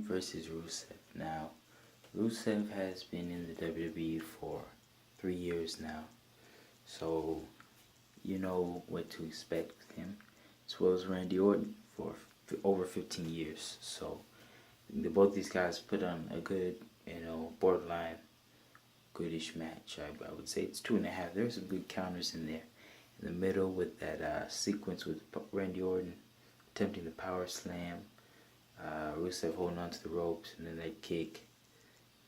Orton versus Rusev. Now, Rusev has been in the WWE for 3 years now, so you know what to expect with him, as well as Randy Orton for over 15 years. So, both these guys put on a good, borderline goodish match. I would say it's 2.5. There's some good counters in there. In the middle with that sequence with Randy Orton attempting the power slam, Rusev holding on to the ropes, and then that kick,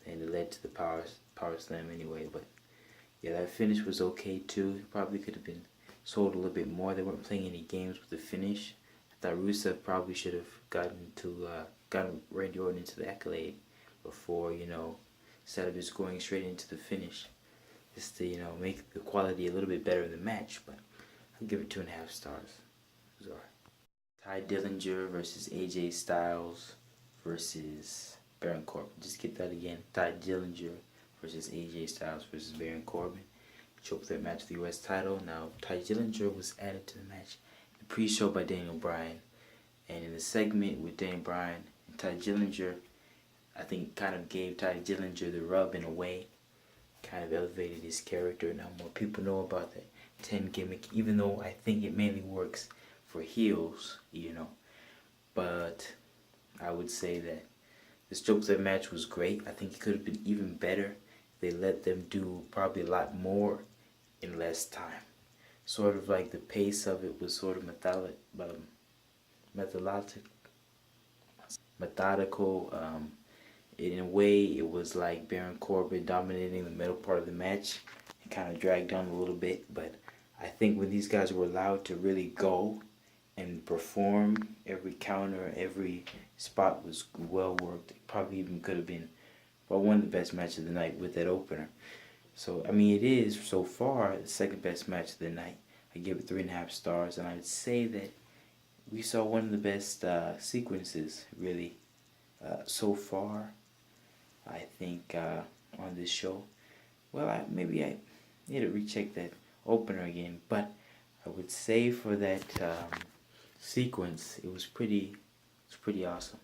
and it led to the power slam anyway. But yeah, that finish was okay too. It probably could have been sold a little bit more. They weren't playing any games with the finish. I thought Rusev probably should have gotten Randy Orton into the accolade before, instead of just going straight into the finish, just to make the quality a little bit better in the match. But I'll give it 2.5 stars. It was alright. Ty Dillinger versus AJ Styles versus Baron Corbin. Just get that again. Ty Dillinger versus AJ Styles versus Baron Corbin. Choked that match for the US title. Now, Ty Dillinger was added to the match in the pre-show by Daniel Bryan. And in the segment with Daniel Bryan and Ty Dillinger, I think kind of gave Ty Dillinger the rub in a way. Kind of elevated his character. Now more people know about that 10 gimmick, even though I think it mainly works for heels, But I would say that this Joke That match was great. I think it could have been even better if they let them do probably a lot more in less time. Sort of like the pace of it was sort of methodical. In a way, it was like Baron Corbin dominating the middle part of the match. It kind of dragged on a little bit, but I think when these guys were allowed to really go and perform, every counter, every spot was well worked. It probably even could have been one of the best matches of the night with that opener. So, I mean, it is so far the second best match of the night. I give it 3.5 stars, and I would say that we saw one of the best sequences, really, so far, I think, on this show. Well, maybe I need to recheck that opener again, but I would say for that sequence, it was pretty awesome.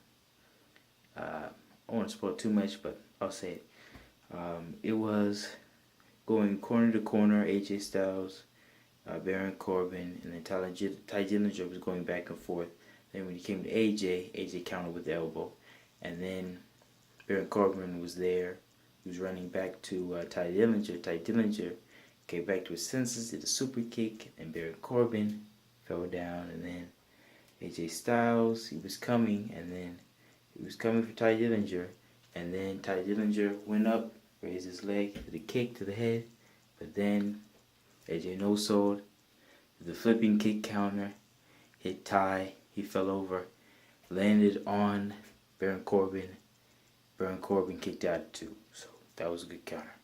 I don't want to spoil too much, but I'll say it. It was going corner to corner, AJ Styles, Baron Corbin, and then Ty Dillinger was going back and forth. Then when he came to AJ countered with the elbow, and then Baron Corbin was there. He was running back to Ty Dillinger. Ty Dillinger came back to his senses, did a super kick, and Baron Corbin fell down, and then AJ Styles, he was coming for Ty Dillinger, and then Ty Dillinger went up, raised his leg, did a kick to the head, but then AJ no-sold, the flipping kick counter, hit Ty, he fell over, landed on Baron Corbin. Baron Corbin kicked out too, so that was a good counter.